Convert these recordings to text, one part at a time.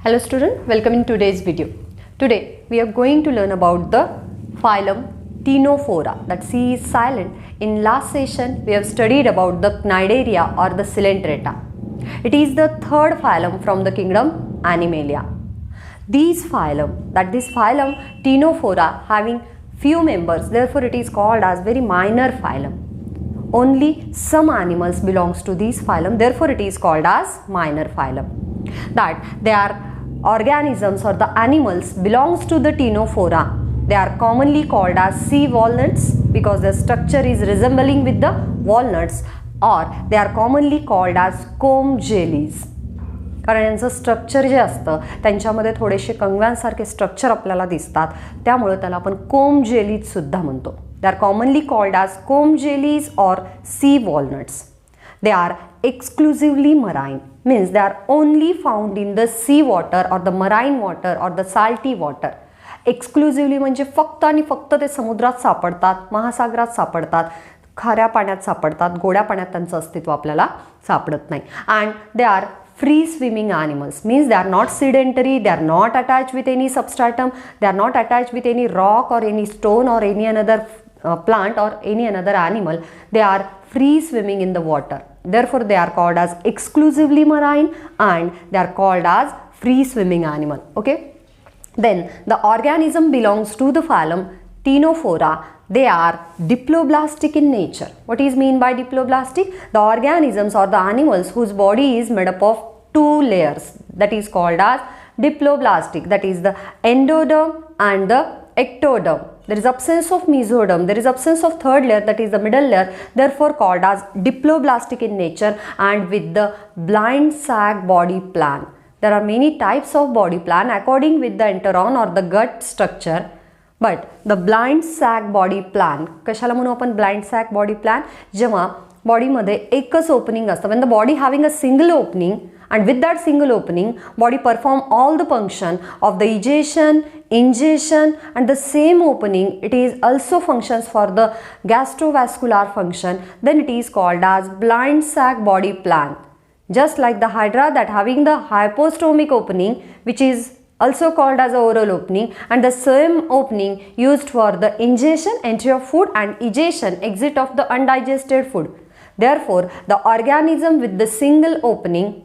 Hello student, welcome in today's video. Today we are going to learn about the phylum Ctenophora. That C is silent. In last session we have studied about the Cnidaria or the Coelenterata. It is the third phylum from the kingdom Animalia. This phylum Ctenophora having few members, therefore it is called as very minor phylum. Only some animals belongs to this phylum, therefore it is called as minor phylum. That they are organisms or the animals belongs to the Ctenophora. They are commonly called as sea walnuts because the structure is resembling with the walnuts, or they are commonly called as comb jellies. कारण यांचं structure जे असतं त्यांच्यामध्ये थोडेसे कंगव्यांसारखे structure आपल्याला दिसतात, त्यामुळे त्याला आपण कोम्ब जेलीज सुद्धा म्हणतो. They are commonly called as comb jellies or sea walnuts. They are exclusively marine, means they are only found in the sea water or the marine water or the salty water. Exclusively म्हणजे फक्त आणि फक्त ते समुद्रात सापडतात, महासागरात सापडतात, खाऱ्या पाण्यात सापडतात, गोड्या पाण्यात त्यांचं अस्तित्व आपल्याला सापडत नाही. And they are free swimming animals, means they are not sedentary, they are not attached with any substratum, they are not attached with any rock or any stone or any another plant or any another animal. They are free swimming in the water, therefore they are called as exclusively marine and they are called as free swimming animal. Okay, then the organism belongs to the phylum Ctenophora. They are diploblastic in nature. What is mean by diploblastic? The organisms or the animals whose body is made up of two layers, that is called as diploblastic, that is the endoderm and the ectoderm. There is absence of mesoderm, there is absence of third layer, that is the middle layer, therefore called as diploblastic in nature, and with the blind sac body plan. There are many types of body plan according with the enteron or the gut structure, but the blind sac body plan, कशाला म्हणू आपण blind sac body plan? जेव्हा बॉडीमध्ये एकच opening असतं, when the body having a single opening, and with that single opening body perform all the function of the egestion, ingestion, and the same opening it is also functions for the gastrovascular function, then it is called as blind sac body plan. Just like the hydra that having the hypostomic opening, which is also called as a oral opening, and the same opening used for the ingestion, entry of food, and egestion, exit of the undigested food. Therefore the organism with the single opening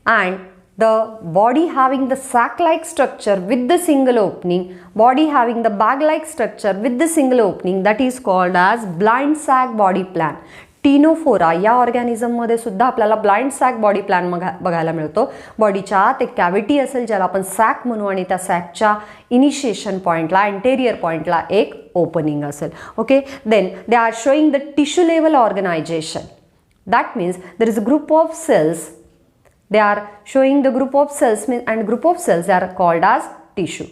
and the body having the sac-like structure with the single opening, body having the bag-like structure with the single opening, that is called as blind sac body plan. Ctenophora या ऑर्गॅनिझममध्ये सुद्धा आपल्याला blind sack body plan बघायला मिळतो. बॉडीच्या आत एक cavity असेल ज्याला आपण सॅक म्हणू, आणि त्या सॅकच्या इनिशिएशन पॉईंटला, एंटेरियर पॉईंटला एक ओपनिंग असेल. Okay, then they are showing the tissue level organisation. That means there is a group of cells. They are showing the group of cells, and group of cells are called as tissue.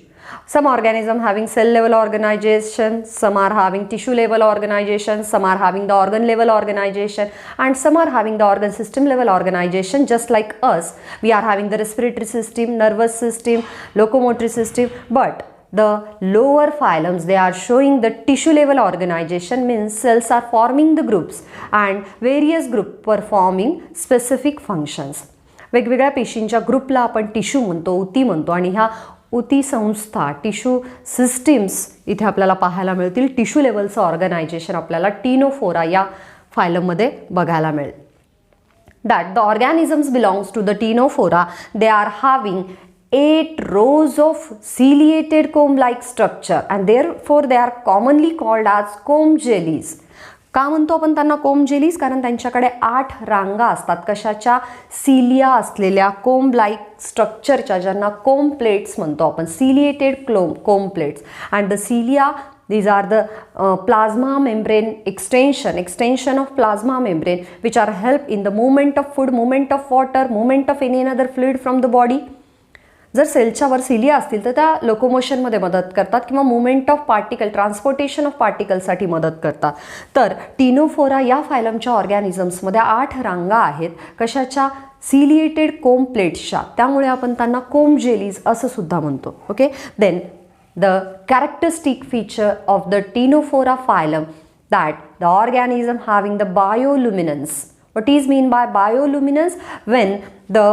Some organism having cell level organization, some are having tissue level organization, some are having the organ level organization, and some are having the organ system level organization. Just like us, we are having the respiratory system, nervous system, locomotory system, but the lower phylums, they are showing the tissue level organization, means cells are forming the groups and various groups performing specific functions. वेगवेगळ्या पेशींच्या ग्रुपला आपण tissue म्हणतो, उती म्हणतो, आणि ह्या उती संस्था, टिश्यू सिस्टीम्स इथे आपल्याला पाहायला मिळतील. टिश्यू लेवलचं ऑर्गनायझेशन आपल्याला टिनोफोरा या फायलममध्ये बघायला मिळेल. That the organisms belongs to the Ctenophora. They are having 8 rows of ciliated comb-like structure, and therefore they are commonly called as comb jellies. का म्हणतो आपण त्यांना कोम्ब जेलीज? कारण त्यांच्याकडे 8 रांगा असतात. कशाच्या? सिलिया असलेल्या कोम्ब लाईक स्ट्रक्चरच्या, ज्यांना कोम्ब प्लेट्स म्हणतो आपण, ciliated comb plates. And the cilia, these are the plasma membrane extension of plasma membrane, which are help in the movement of food, movement of water, movement of any another fluid from the body. जर सेलच्या वर cilia असतील तर त्या लोकोमोशनमध्ये मदत करतात किंवा movement of particle, transportation of पार्टिकलसाठी मदत करतात. तर टिनोफोरा या फायलमच्या ऑर्गॅनिझम्समध्ये 8 रांगा आहेत. कशाच्या? सिलिएटेड कोम्ब प्लेट्सच्या. त्यामुळे आपण त्यांना कोम्ब जेलीज असं सुद्धा म्हणतो. Okay, then the characteristic feature of the Ctenophora phylum, that the organism having the bioluminescence. What is mean by bioluminescence? When the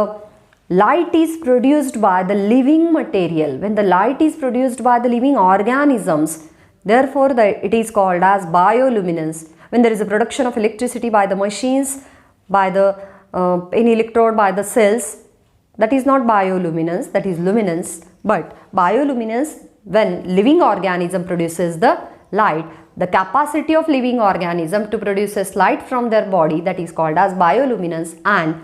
light is produced by the living material, when the light is produced by the living organisms, therefore it is called as bioluminescence. When there is a production of electricity by the machines, by the in electrode, by the cells, that is not bioluminescence, that is luminance. But bioluminescence, when living organism produces the light, the capacity of living organism to produce light from their body, that is called as bioluminescence. And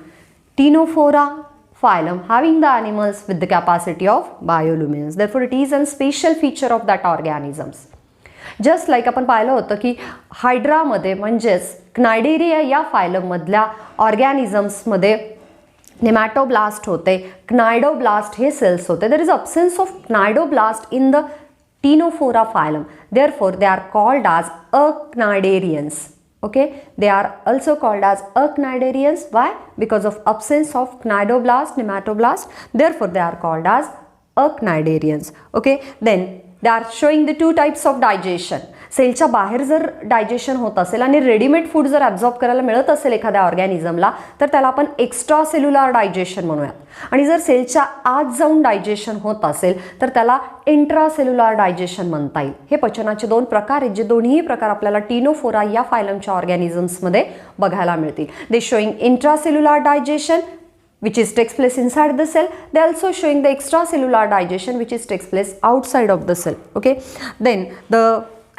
Ctenophora phylum having the animals with the capacity of bioluminescence, therefore it is a special feature of that organisms. Just like आपण पाहिलं होतं की हायड्रामध्ये म्हणजेच क्नायडेरिया या फायलममधल्या ऑर्गॅनिझम्समध्ये nematoblast होते, cnidoblast हे cells होते. There is absence of cnidoblast in the Ctenophora phylum, therefore they are called as acnidarians. Okay, they are also called as acnidarians. Why? Because of absence of cnidoblast, nematoblast, therefore they are called as acnidarians. Okay, then they are showing the two types of digestion. सेलच्या बाहेर जर digestion होत असेल आणि readymade food जर absorb करायला मिळत असेल एखाद्या ऑर्गॅनिझमला, तर त्याला आपण एक्स्ट्रा सेल्युलर डायजेशन म्हणूयात. आणि जर सेलच्या आत जाऊन डायजेशन होत असेल तर त्याला इंट्रा सेल्युलर डायजेशन म्हणता येईल. हे पचनाचे दोन प्रकार आहेत, जे दोन्ही प्रकार आपल्याला टीनोफोरा या फायलमच्या ऑर्गॅनिझम्समध्ये बघायला मिळतील. They showing intracellular digestion which is takes place inside the cell. They also showing the extracellular digestion which is takes place outside of the cell. Okay, then the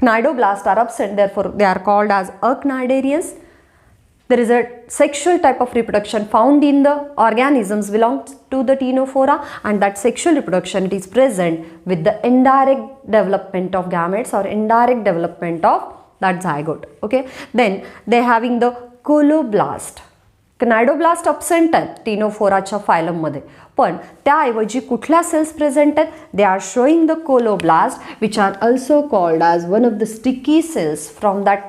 cnidoblasts are absent, therefore they are called as acnidarians. There is a sexual type of reproduction found in the organisms belong to the Ctenophora, and that sexual reproduction it is present with the indirect development of gametes or indirect development of that zygote. Okay, then they having the coloblast. Cnidoblast absent आहेत टीनोफोराच्या फायलममध्ये, पण त्याऐवजी कुठल्या cells present आहेत? They are showing the colloblast which are also called as one of the sticky cells from that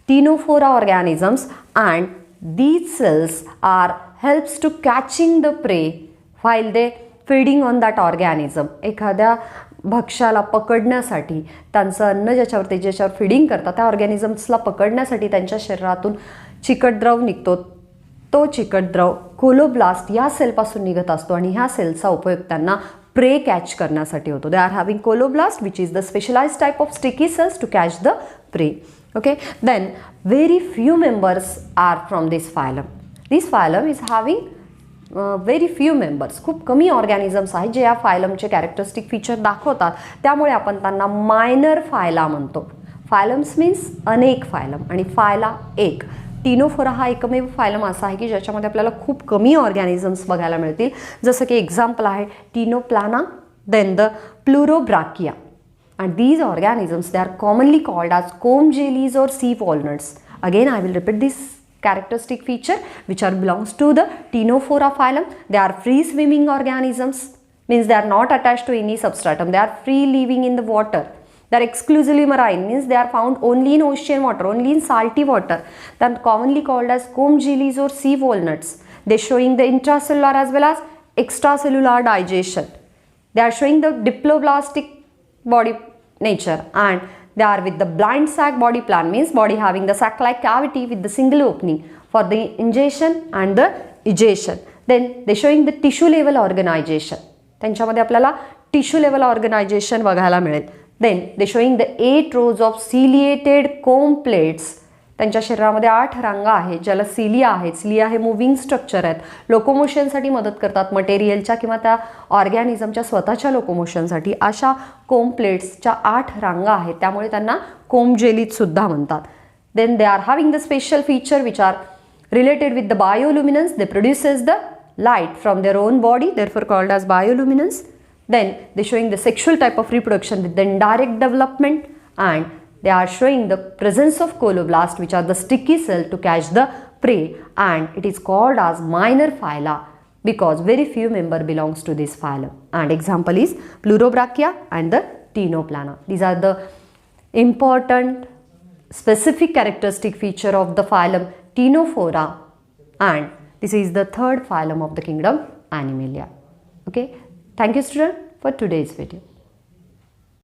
Ctenophora organisms, and these cells are helps to catching the prey while they feeding on that organism. एखाद्या भक्ष्याला पकडण्यासाठी, त्यांचं अन्न ज्याच्यावर feeding करतात त्या ऑर्गॅनिझम्सला पकडण्यासाठी त्यांच्या शरीरातून चिकट द्रव निघतो. तो चिकट द्रव कोलोब्लास्ट या सेलपासून निघत असतो आणि ह्या सेलचा उपयोग त्यांना प्रे कॅच करण्यासाठी होतो. They are having colloblast which is the specialised type of sticky cells to catch the prey. Okay, then very few members are from this phylum. This phylum is having very few members. खूप कमी organisms आहेत जे या फायलमचे characteristic feature दाखवतात, त्यामुळे आपण त्यांना minor फायला म्हणतो. फायलम्स means अनेक फायलम आणि फायला एक. टीनोफोरा हा एकमेव फायलम असा आहे की ज्याच्यामध्ये आपल्याला खूप कमी ऑर्गॅनिझम्स बघायला मिळतील. जसं की एक्झाम्पल आहे Ctenoplana, then the Pleurobrachia. And these organisms they are commonly called as comb jellies or sea walnuts. Again I will repeat this characteristic feature which are belongs to the Ctenophora phylum. They are free swimming organisms, means they are not attached to any substratum. They are free living in the water. They are exclusively marine, means they are found only in ocean water, only in salty water. They are commonly called as comb jellies or sea walnuts. They are showing the intracellular as well as extracellular digestion. They are showing the diploblastic body nature, and they are with the blind sac body plan, means body having the sac-like cavity with the single opening for the ingestion and the egestion. Then they showing the tissue level organization. त्यांच्यामध्ये आपल्याला tissue level organisation बघायला मिळेल. Then they showing the 8 rows of ciliated comb plates. त्यांच्या शरीरामध्ये 8 रांगा आहेत ज्याला cilia आहेत. सिलिया हे मुव्हिंग स्ट्रक्चर आहेत, लोकोमोशनसाठी मदत करतात मटेरियलच्या किंवा त्या ऑर्गॅनिझमच्या स्वतःच्या लोकोमोशनसाठी. अशा कोम प्लेट्सच्या 8 रांगा आहेत, त्यामुळे त्यांना कोम जेलीज सुद्धा म्हणतात. Then they are having the special feature which are related with the bioluminescence. They produces the light from their own body, therefore called as bioluminescence. Then they showing the sexual type of reproduction with the indirect development, and they are showing the presence of coloblast which are the sticky cell to catch the prey, and it is called as minor phyla because very few member belongs to this phylum. And example is Pleurobrachia and the Ctenoplana. These are the important specific characteristic feature of the phylum Ctenophora, and this is the third phylum of the kingdom Animalia. Okay, thank you student for today's video.